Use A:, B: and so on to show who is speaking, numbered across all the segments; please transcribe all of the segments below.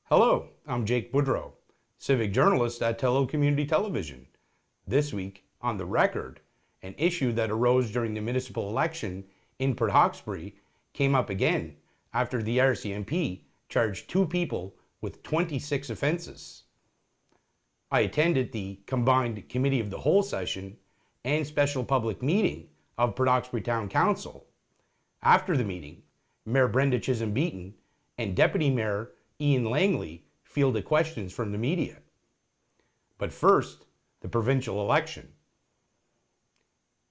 A: Hello, I'm Jake Boudrot, Civic Journalist at Tello Community Television. This week, on The Record, an issue that arose during the municipal election in Port Hawkesbury came up again after the RCMP charged 2 people with 26 offences. I attended the combined Committee of the Whole session and special public meeting of Port Hawkesbury Town Council. After the meeting, Mayor Brenda Chisholm-Beaton and Deputy Mayor Ian Langley fielded questions from the media. But first, the provincial election.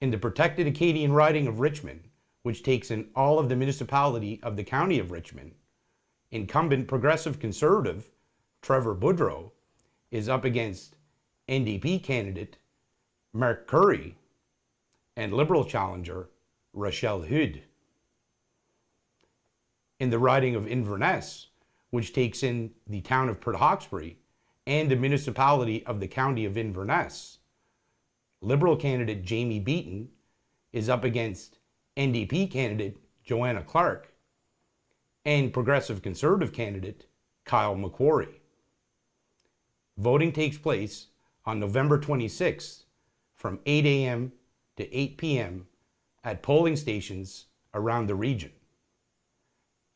A: In the protected Acadian riding of Richmond, which takes in all of the municipality of the County of Richmond, incumbent Progressive Conservative Trevor Boudreau is up against NDP candidate Mark Curry and Liberal challenger Rochelle Hood. In the riding of Inverness, which takes in the town of Port Hawkesbury and the municipality of the County of Inverness, Liberal candidate Jamie Beaton is up against NDP candidate Joanna Clark and Progressive Conservative candidate Kyle McQuarrie. Voting takes place on November 26th from 8 a.m. to 8 p.m. at polling stations around the region.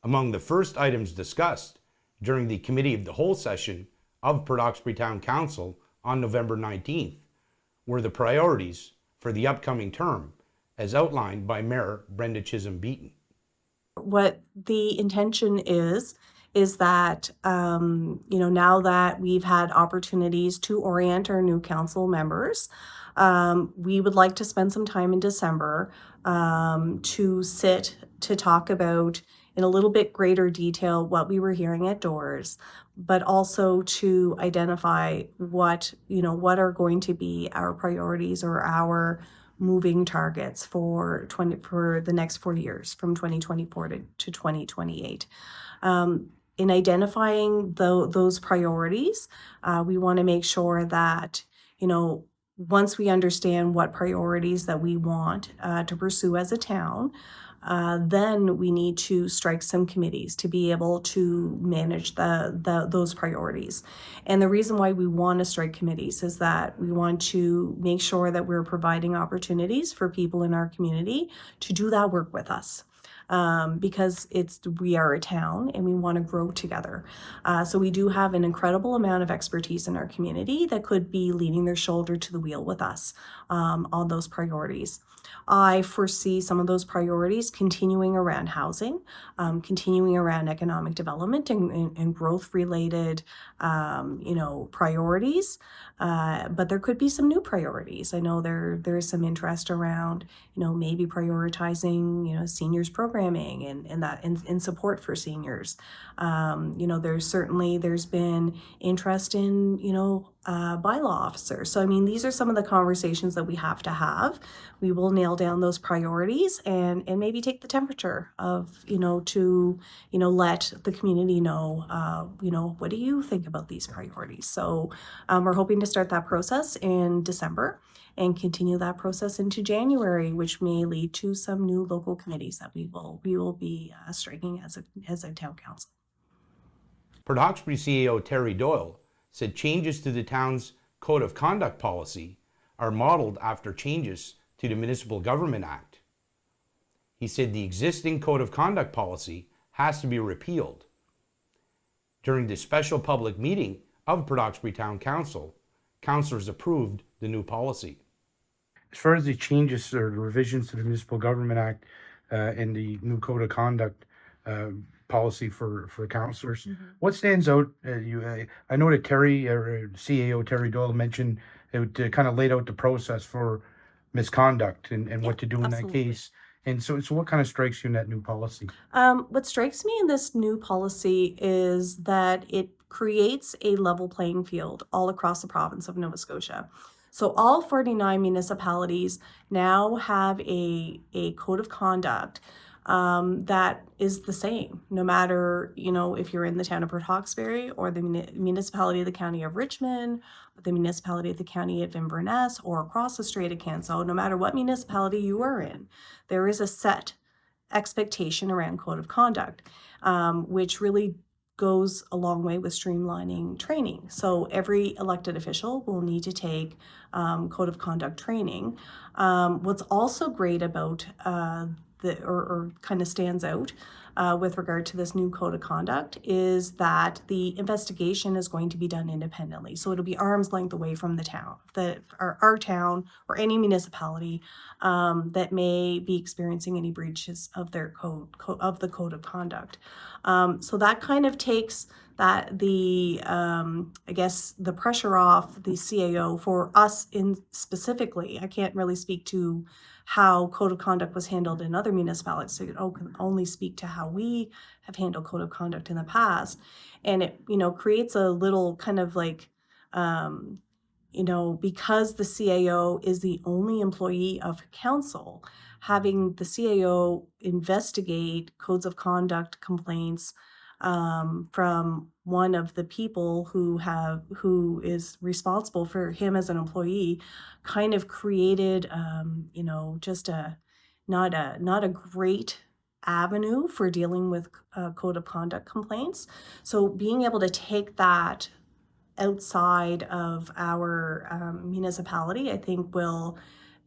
A: Among the first items discussed during the Committee of the Whole session of Port Hawkesbury Town Council on November 19th were the priorities for the upcoming term as outlined by Mayor Brenda Chisholm-Beaton.
B: What the intention is that, now that we've had opportunities to orient our new council members, we would like to spend some time in December to talk about in a little bit greater detail what we were hearing at doors, but also to identify what are going to be our priorities or our moving targets for the next 4 years, from 2024 to 2028. In identifying those priorities, we want to make sure that, once we understand what priorities that we want to pursue as a town, then we need to strike some committees to be able to manage those priorities. And the reason why we want to strike committees is that we want to make sure that we're providing opportunities for people in our community to do that work with us. Because we are a town and we want to grow together. So we do have an incredible amount of expertise in our community that could be leaning their shoulder to the wheel with us on those priorities. I foresee some of those priorities continuing around housing, continuing around economic development and growth-related, priorities. But there could be some new priorities. I know there's some interest around, maybe prioritizing, seniors programming and support for seniors. There's been interest in, bylaw officers. So, these are some of the conversations that we have to have. We will nail down those priorities and maybe take the temperature of, to, let the community know, what do you think about these priorities? So we're hoping to start that process in December and continue that process into January, which may lead to some new local committees that we will be striking as a town council.
A: Port Hawkesbury CEO Terry Doyle said changes to the town's Code of Conduct policy are modeled after changes to the Municipal Government Act. He said the existing Code of Conduct policy has to be repealed. During the special public meeting of Port Hawkesbury Town Council, councillors approved the new policy.
C: As far as the changes or the revisions to the Municipal Government Act and the new Code of Conduct policy for councillors, what stands out? I know that CAO Terry Doyle mentioned it kind of laid out the process for misconduct and what to do in that case. And so what kind of strikes you in that new policy?
B: What strikes me in this new policy is that it creates a level playing field all across the province of Nova Scotia. So all 49 municipalities now have a code of conduct that is the same, no matter, if you're in the town of Port Hawkesbury or the municipality of the County of Richmond, or the municipality of the County of Inverness, or across the Strait of Canso. No matter what municipality you are in, there is a set expectation around code of conduct, which really goes a long way with streamlining training. So every elected official will need to take code of conduct training. What's also great about or kind of stands out with regard to this new code of conduct is that the investigation is going to be done independently. So it'll be arm's length away from the town, our town or any municipality that may be experiencing any breaches of their of the code of conduct. So that kind of takes I guess the pressure off the CAO for us in specifically. I can't really speak to how code of conduct was handled in other municipalities. So I can only speak to how we have handled code of conduct in the past. And it, creates a little kind of like, because the CAO is the only employee of council, having the CAO investigate codes of conduct complaints from one of the people who is responsible for him as an employee, kind of created just not a great avenue for dealing with code of conduct complaints. So being able to take that outside of our municipality, I think will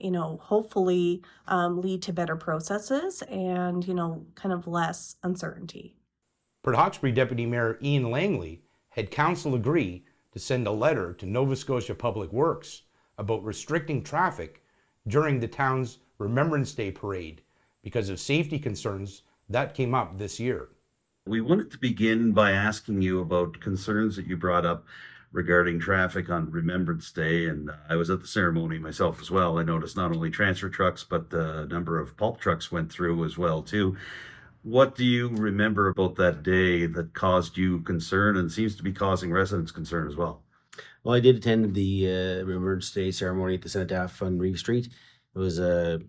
B: hopefully lead to better processes and kind of less uncertainty.
A: Port Hawkesbury Deputy Mayor Ian Langley had council agree to send a letter to Nova Scotia Public Works about restricting traffic during the town's Remembrance Day parade because of safety concerns that came up this year.
D: We wanted to begin by asking you about concerns that you brought up regarding traffic on Remembrance Day, and I was at the ceremony myself as well. I noticed not only transfer trucks, but the number of pulp trucks went through as well too. What do you remember about that day that caused you concern and seems to be causing residents concern as well?
E: Well, I did attend the Remembrance Day ceremony at the Cenotaph on Reeve Street. It was a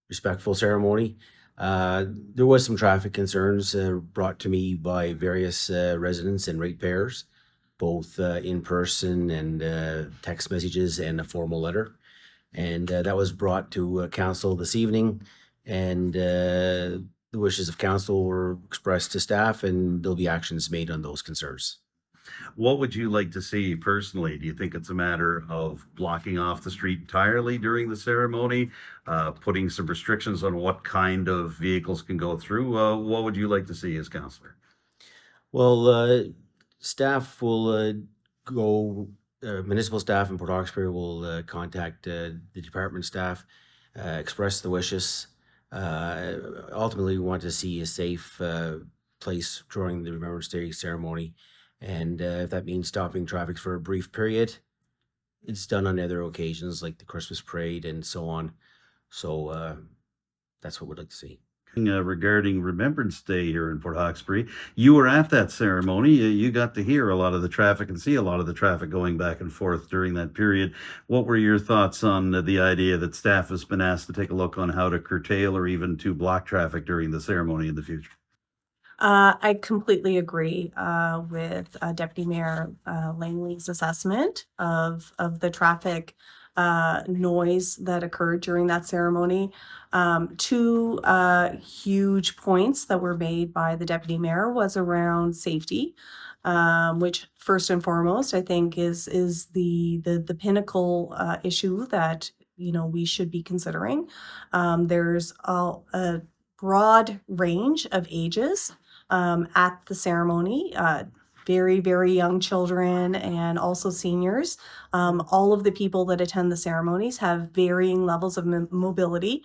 E: respectful ceremony. There was some traffic concerns brought to me by various residents and ratepayers, both in person and text messages and a formal letter. And that was brought to council this evening, and the wishes of council were expressed to staff, and there'll be actions made on those concerns.
D: What would you like to see personally? Do you think it's a matter of blocking off the street entirely during the ceremony, putting some restrictions on what kind of vehicles can go through? What would you like to see as councillor?
E: Well, staff will municipal staff in Port Hawkesbury will contact the department staff, express the wishes. Ultimately, we want to see a safe place during the Remembrance Day ceremony. And if that means stopping traffic for a brief period, it's done on other occasions like the Christmas parade and so on. So that's what we'd like to see.
D: Regarding Remembrance Day here in Port Hawkesbury, you were at that ceremony. You got to hear a lot of the traffic and see a lot of the traffic going back and forth during that period. What were your thoughts on the idea that staff has been asked to take a look on how to curtail or even to block traffic during the ceremony in the future?
B: I completely agree with Deputy Mayor Langley's assessment of the traffic noise that occurred during that ceremony. Two huge points that were made by the Deputy Mayor was around safety, which first and foremost I think is the pinnacle issue that we should be considering. There's a broad range of ages at the ceremony, very, very young children and also seniors. All of the people that attend the ceremonies have varying levels of mobility.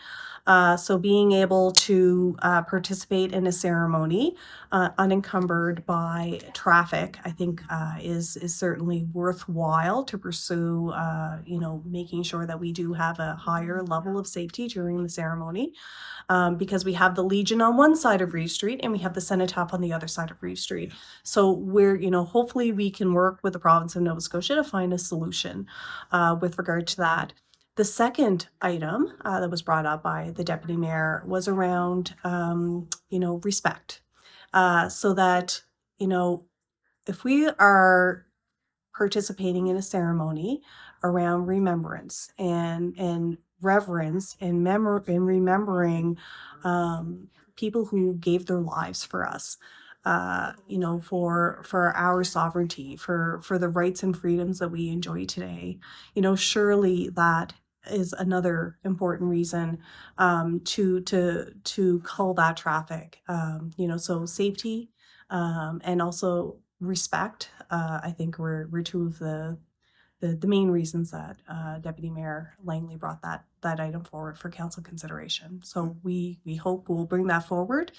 B: So being able to participate in a ceremony unencumbered by traffic, I think is certainly worthwhile to pursue, making sure that we do have a higher level of safety during the ceremony. Because we have the Legion on one side of Reeve Street and we have the Cenotaph on the other side of Reeve Street. So we're, hopefully we can work with the province of Nova Scotia to find a solution with regard to that. The second item that was brought up by the Deputy Mayor was around, respect. So that, if we are participating in a ceremony around remembrance and reverence and remembering people who gave their lives for us, for our sovereignty, for the rights and freedoms that we enjoy today. Surely that is another important reason to cull that traffic. So safety and also respect. I think were two of the main reasons that Deputy Mayor Langley brought that item forward for council consideration. So we hope we'll bring that forward.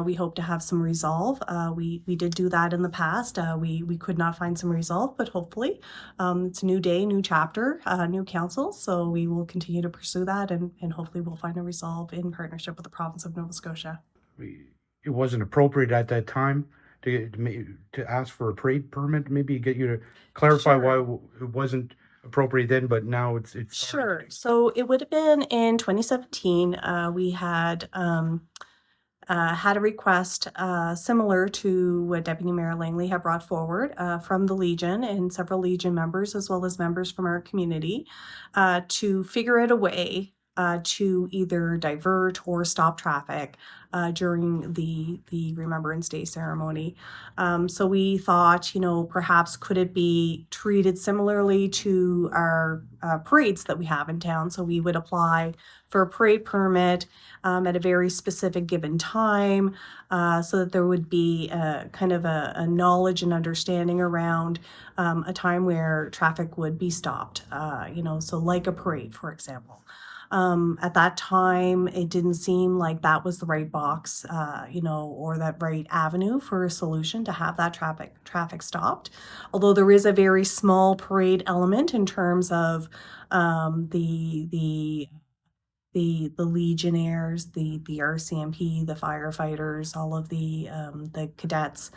B: We hope to have some resolve. We did do that in the past. We could not find some resolve, but hopefully it's a new day, new chapter, new council. So we will continue to pursue that, and hopefully we'll find a resolve in partnership with the province of Nova Scotia.
C: It wasn't appropriate at that time to ask for a parade permit. Maybe get you to clarify why it wasn't appropriate then, but now it's
B: Sure. So it would have been in 2017. We had had a request similar to what Deputy Mayor Langley had brought forward from the Legion and several Legion members, as well as members from our community, to figure out a way to either divert or stop traffic during the Remembrance Day ceremony. So we thought, perhaps could it be treated similarly to our parades that we have in town? So we would apply for a parade permit at a very specific given time, so that there would be kind of a knowledge and understanding around a time where traffic would be stopped, so like a parade, for example. At that time, it didn't seem like that was the right box, or that right avenue for a solution to have that traffic stopped. Although there is a very small parade element in terms of the Legionnaires, the RCMP, the firefighters, all of the cadets.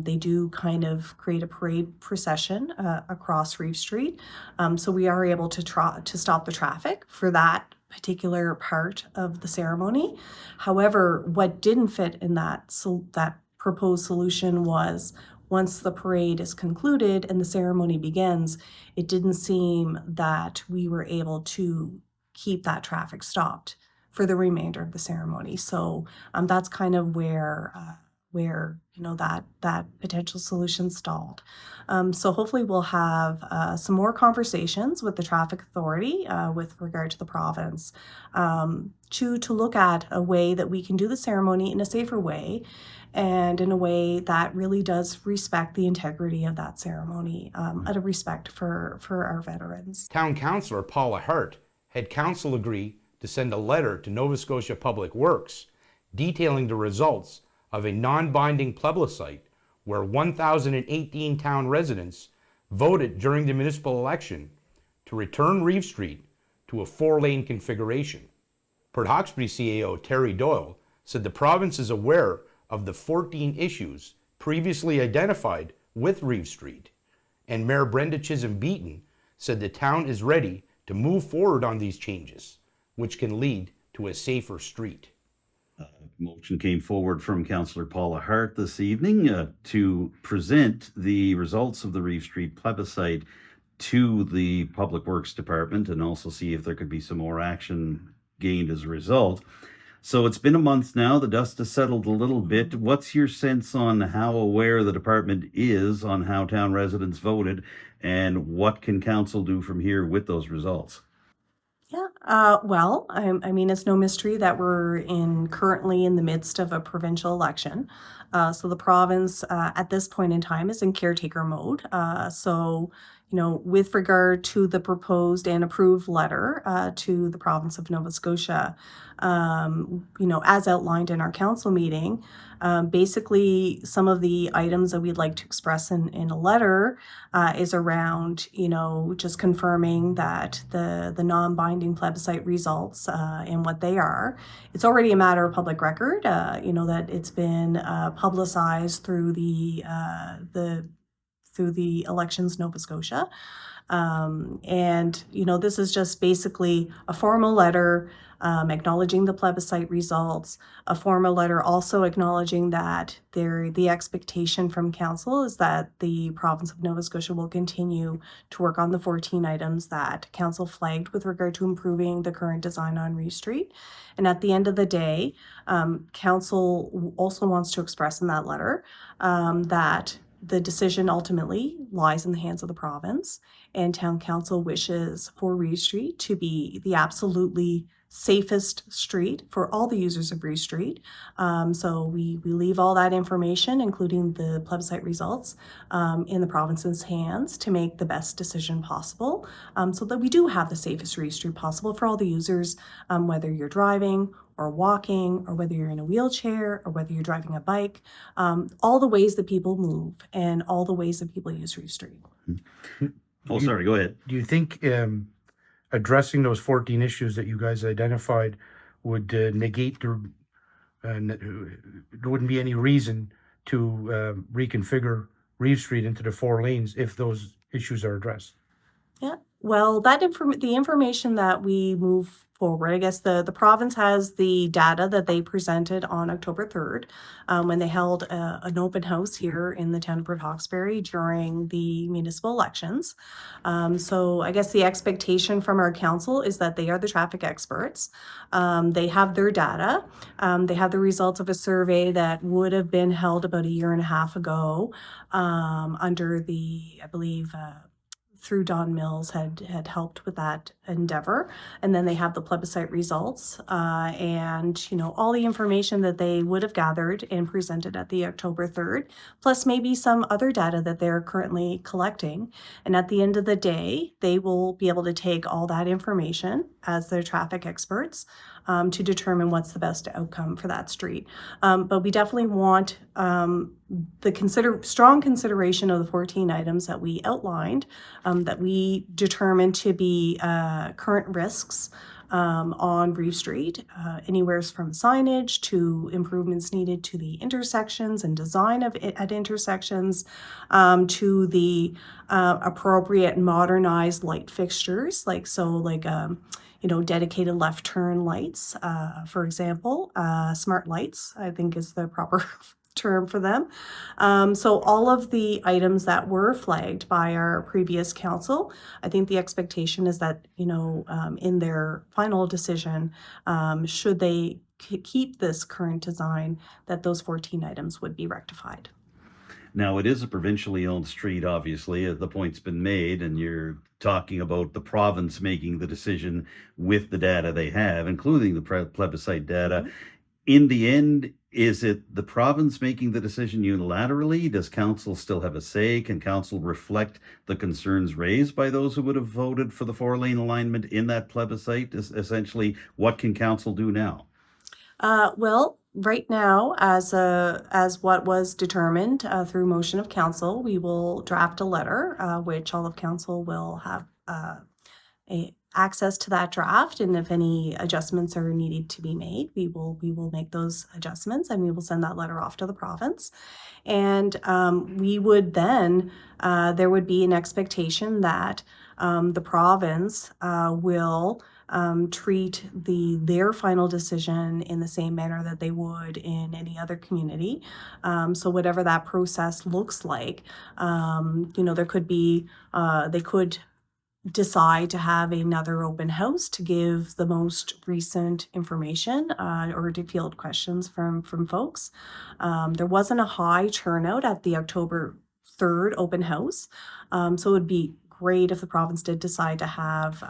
B: They do kind of create a parade procession across Reeve Street. So we are able to stop the traffic for that particular part of the ceremony. However, what didn't fit in that proposed solution was, once the parade is concluded and the ceremony begins, it didn't seem that we were able to keep that traffic stopped for the remainder of the ceremony. So that's kind of where that potential solution stalled. So hopefully we'll have some more conversations with the traffic authority with regard to the province to look at a way that we can do the ceremony in a safer way, and in a way that really does respect the integrity of that ceremony, out of respect for our veterans.
A: Town Councillor Paula Hart had council agree to send a letter to Nova Scotia Public Works detailing the results of a non-binding plebiscite where 1,018 town residents voted during the municipal election to return Reeve Street to a 4-lane configuration. Port Hawkesbury CAO Terry Doyle said the province is aware of the 14 issues previously identified with Reeve Street, and Mayor Brenda Chisholm-Beaton said the town is ready to move forward on these changes, which can lead to a safer street.
D: Motion came forward from Councillor Paula Hart this evening to present the results of the Reeve Street plebiscite to the Public Works Department and also see if there could be some more action gained as a result. So it's been a month now. The dust has settled a little bit. What's your sense on how aware the department is on how town residents voted, and what can council do from here with those results?
B: Yeah, well, I mean, it's no mystery that we're currently in the midst of a provincial election. So the province at this point in time is in caretaker mode. So, with regard to the proposed and approved letter to the province of Nova Scotia, as outlined in our council meeting, basically some of the items that we'd like to express in a letter is around, just confirming that the non-binding plebiscite results and what they are. It's already a matter of public record, that it's been publicized through the Elections Nova Scotia. And, this is just basically a formal letter acknowledging the plebiscite results, a formal letter also acknowledging that the expectation from council is that the province of Nova Scotia will continue to work on the 14 items that council flagged with regard to improving the current design on Reeve Street. And at the end of the day, council also wants to express in that letter that the decision ultimately lies in the hands of the province, and town council wishes for Reeve Street to be the absolutely safest street for all the users of Reeve Street. So we leave all that information, including the plebiscite results, in the province's hands to make the best decision possible, so that we do have the safest Reeve Street possible for all the users, whether you're driving or walking, or whether you're in a wheelchair, or whether you're driving a bike, all the ways that people move and all the ways that people use Reeve Street.
D: Oh, sorry, go ahead.
C: Do you think addressing those 14 issues that you guys identified would negate there wouldn't be any reason to reconfigure Reeve Street into the 4 lanes if those issues are addressed?
B: Yeah, well, the information that we move forward, I guess the province has the data that they presented on October 3rd when they held an open house here in the town of Port Hawkesbury during the municipal elections. So I guess the expectation from our council is that they are the traffic experts. They have their data. They have the results of a survey that would have been held about a year and a half ago under I believe, through Don Mills had helped with that endeavor. And then they have the plebiscite results and, all the information that they would have gathered and presented at the October 3rd, plus maybe some other data that they're currently collecting. And at the end of the day, they will be able to take all that information as their traffic experts to determine what's the best outcome for that street. But we definitely want the strong consideration of the 14 items that we outlined, that we determined to be current risks on Reeve Street, anywhere from signage to improvements needed to the intersections and design at intersections, to the appropriate modernized light fixtures, dedicated left turn lights, for example, smart lights, I think is the proper term for them. So all of the items that were flagged by our previous council, I think the expectation is that, in their final decision, should they keep this current design, that those 14 items would be rectified.
D: Now, it is a provincially owned street, obviously, the point's been made, and you're talking about the province making the decision with the data they have, including the plebiscite data. Mm-hmm. In the end, is it the province making the decision unilaterally? Does council still have a say? Can council reflect the concerns raised by those who would have voted for the 4-lane alignment in that plebiscite? Essentially, what can council do now?
B: Well, right now, as what was determined through motion of council, we will draft a letter, which all of council will have access to that draft, and if any adjustments are needed to be made, we will make those adjustments, and we will send that letter off to the province. And we would then there would be an expectation that the province will treat their final decision in the same manner that they would in any other community. So whatever that process looks like, there could be, they could decide to have another open house to give the most recent information or to field questions from folks. There wasn't a high turnout at the October 3rd open house, so it would be great if the province did decide to have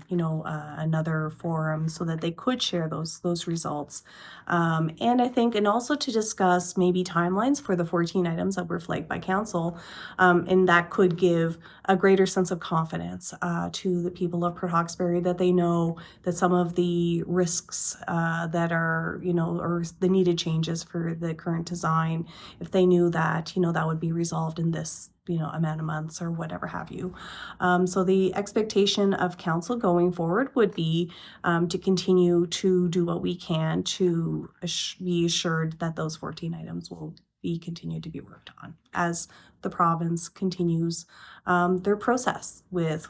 B: another forum so that they could share those results, and I think, and also to discuss maybe timelines for the 14 items that were flagged by council, and that could give a greater sense of confidence to the people of Port Hawkesbury, that they know that some of the risks that are or the needed changes for the current design, if they knew that that would be resolved in this amount of months or whatever have you. So the expectation of council going forward would be to continue to do what we can to be assured that those 14 items will be continued to be worked on as the province continues their process with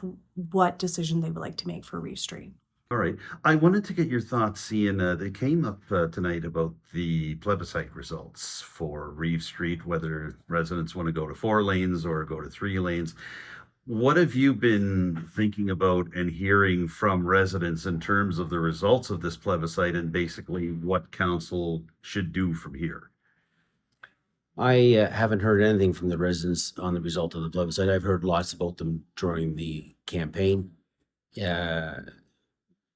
B: what decision they would like to make for Reeve Street.
D: All right. I wanted to get your thoughts, Ian. They came up tonight about the plebiscite results for Reeve Street, whether residents want to go to 4 lanes or go to 3 lanes. What have you been thinking about and hearing from residents in terms of the results of this plebiscite and basically what council should do from here?
E: I haven't heard anything from the residents on the result of the plebiscite. I've heard lots about them during the campaign.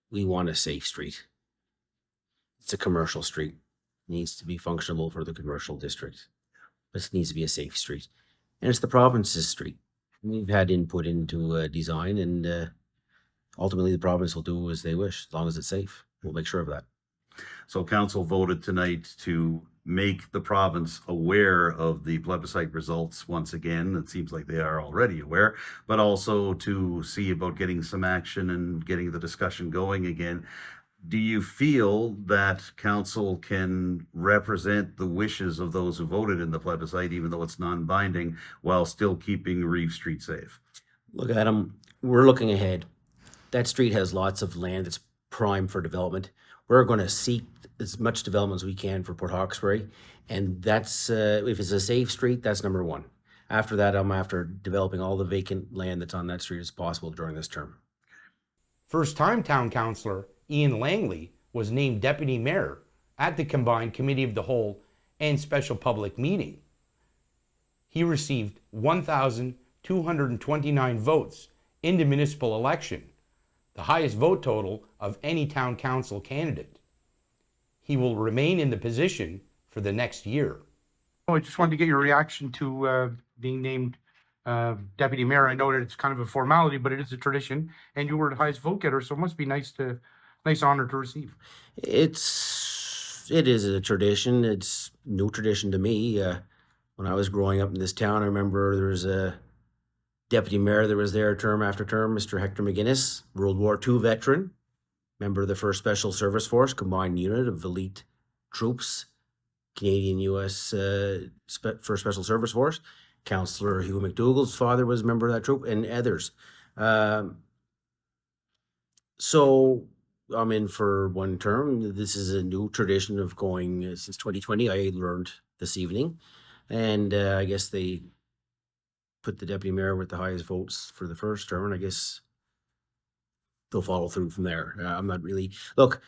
E: We want a safe street. It's a commercial street. It needs to be functional for the commercial district, but it needs to be a safe street. And it's the province's street. We've had input into design, and ultimately the province will do as they wish, as long as it's safe. We'll make sure of that.
D: So council voted tonight to make the province aware of the plebiscite results once again. It seems like they are already aware, but also to see about getting some action and getting the discussion going again. Do you feel that council can represent the wishes of those who voted in the plebiscite, even though it's non-binding, while still keeping Reeve Street safe?
E: Look, Adam, we're looking ahead. That street has lots of land that's prime for development. We're going to seek as much development as we can for Port Hawkesbury, and that's if it's a safe street, that's number one. After that, I'm after developing all the vacant land that's on that street as possible during this term.
A: First-time town councillor Ian Langley was named deputy mayor at the combined committee of the whole and special public meeting. He received 1,229 votes in the municipal election, the highest vote total of any town council candidate. He will remain in the position for the next year.
C: I just wanted to get your reaction to being named deputy mayor. I know that it's kind of a formality, but it is a tradition, and you were the highest vote getter, so it must be nice honor to receive.
E: It is a tradition. It's no tradition to me. When I was growing up in this town, I remember there was a deputy mayor that was there term after term, Mr. Hector McGuinness, World War II veteran, member of the 1st Special Service Force, combined unit of elite troops, Canadian U.S. 1st Special Service Force. Councillor Hugh McDougall's father was a member of that troop, and others. So I'm in for one term. This is a new tradition of going since 2020. I learned this evening, and I guess they put the deputy mayor with the highest votes for the first term, and I guess they'll follow through from there. I'm not really look.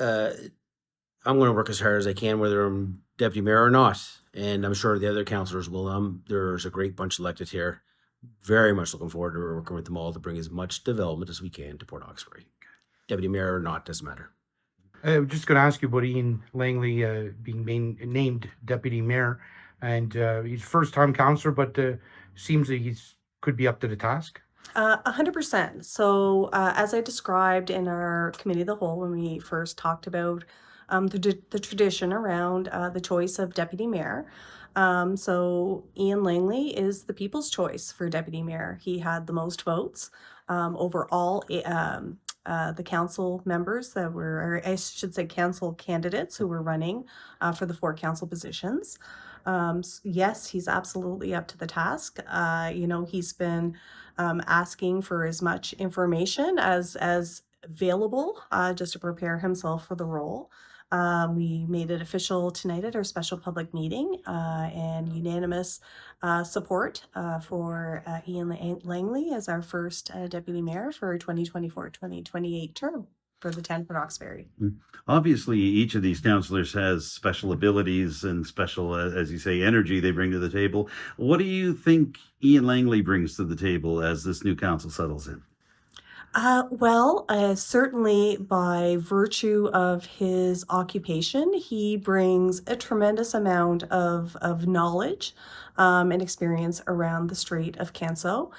E: I'm going to work as hard as I can, whether I'm deputy mayor or not, and I'm sure the other councillors will. There's a great bunch elected here. Very much looking forward to working with them all to bring as much development as we can to Port Hawkesbury. Deputy mayor or not, doesn't matter.
C: I'm just going to ask you about Ian Langley being named deputy mayor, and he's first-time councillor, but seems that he's could be up to the task.
B: 100%. So as I described in our committee of the whole when we first talked about the tradition around the choice of deputy mayor. So Ian Langley is the people's choice for deputy mayor. He had the most votes over all the council members that were, or I should say council candidates who were running for the 4 council positions. Yes, he's absolutely up to the task. He's been asking for as much information as available just to prepare himself for the role. We made it official tonight at our special public meeting and unanimous support for Ian Langley as our first deputy mayor for 2024-2028 term for the town of Port Hawkesbury.
D: Obviously, each of these councillors has special abilities and special, as you say, energy they bring to the table. What do you think Ian Langley brings to the table as this new council settles in?
B: Certainly by virtue of his occupation, he brings a tremendous amount of knowledge and experience around the Strait of Canso.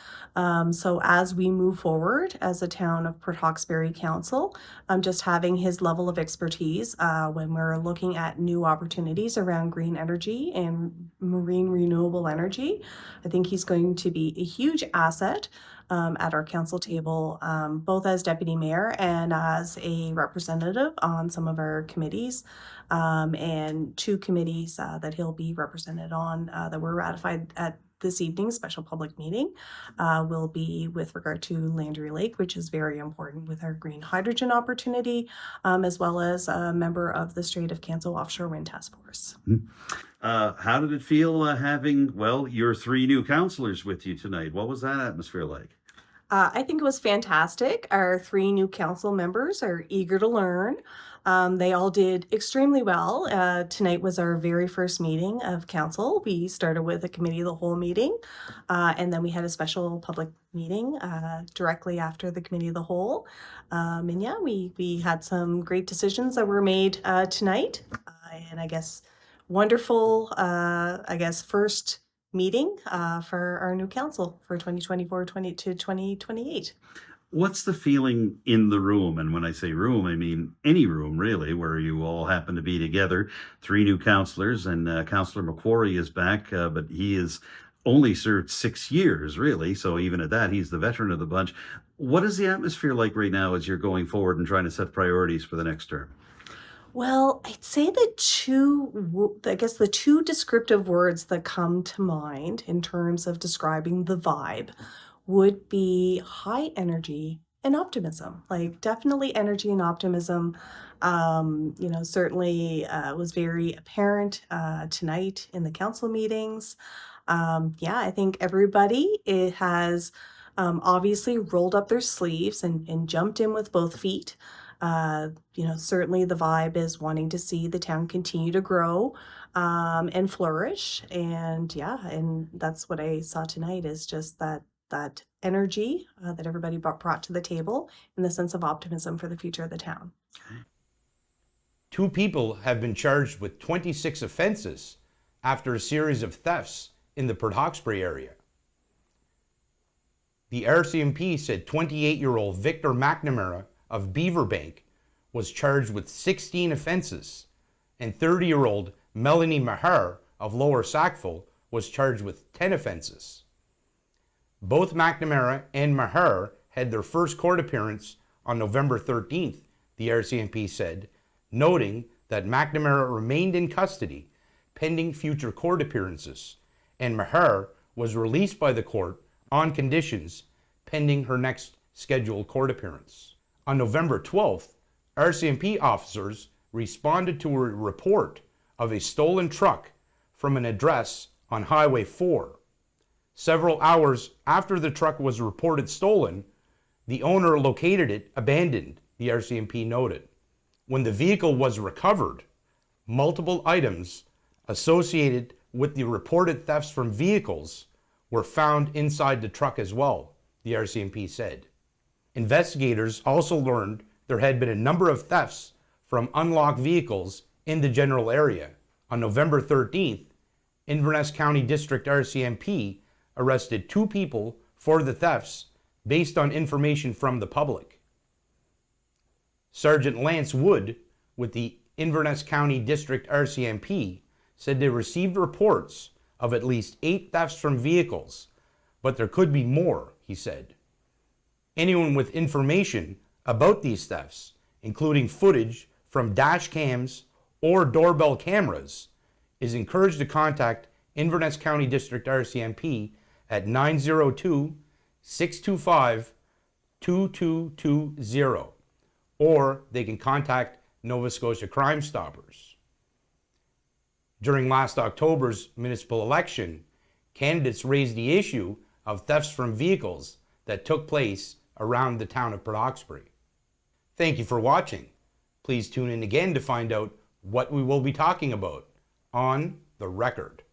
B: So as we move forward as a town of Port Hawkesbury Council, just having his level of expertise when we're looking at new opportunities around green energy and marine renewable energy, I think he's going to be a huge asset at our council table, both as deputy mayor and as a representative on some of our committees, and 2 committees that he'll be represented on that were ratified at this evening's special public meeting will be with regard to Landry Lake, which is very important with our green hydrogen opportunity, as well as a member of the Strait of Canso Offshore Wind Task Force.
D: How did it feel having, well, your 3 new councillors with you tonight? What was that atmosphere like?
B: I think it was fantastic. Our 3 new council members are eager to learn. They all did extremely well. Tonight was our very first meeting of council. We started with a committee of the whole meeting, and then we had a special public meeting directly after the committee of the whole. And yeah, we had some great decisions that were made tonight. And I guess wonderful, first meeting for our new council for 2024 to 2028.
D: What's the feeling in the room? And when I say room, I mean any room, really, where you all happen to be together. 3 new councillors, and Councillor Macquarie is back, but he has only served 6 years, really. So even at that, he's the veteran of the bunch. What is the atmosphere like right now as you're going forward and trying to set priorities for the next term?
B: Well, I'd say the 2 descriptive words that come to mind in terms of describing the vibe would be high energy and optimism. Like definitely energy and optimism. Certainly was very apparent tonight in the council meetings. I think everybody has obviously rolled up their sleeves and jumped in with both feet. Certainly the vibe is wanting to see the town continue to grow and flourish. And that's what I saw tonight, is just that energy that everybody brought to the table, and the sense of optimism for the future of the town.
A: 2 people have been charged with 26 offenses after a series of thefts in the Port Hawkesbury area. The RCMP said 28-year-old Victor McNamara of Beaverbank was charged with 16 offenses, and 30-year-old Melanie Maher of Lower Sackville was charged with 10 offenses. Both McNamara and Maher had their first court appearance on November 13th, the RCMP said, noting that McNamara remained in custody pending future court appearances, and Maher was released by the court on conditions pending her next scheduled court appearance. On November 12th, RCMP officers responded to a report of a stolen truck from an address on Highway 4. Several hours after the truck was reported stolen, the owner located it abandoned, the RCMP noted. When the vehicle was recovered, multiple items associated with the reported thefts from vehicles were found inside the truck as well, the RCMP said. Investigators also learned there had been a number of thefts from unlocked vehicles in the general area. On November 13th, Inverness County District RCMP arrested 2 people for the thefts based on information from the public. Sergeant Lance Wood with the Inverness County District RCMP said they received reports of at least 8 thefts from vehicles, but there could be more, he said. Anyone with information about these thefts, including footage from dash cams or doorbell cameras, is encouraged to contact Inverness County District RCMP at 902-625-2220, or they can contact Nova Scotia Crime Stoppers. During last October's municipal election, candidates raised the issue of thefts from vehicles that took place around the town of Port Hawkesbury. Thank you for watching. Please tune in again to find out what we will be talking about on The Record.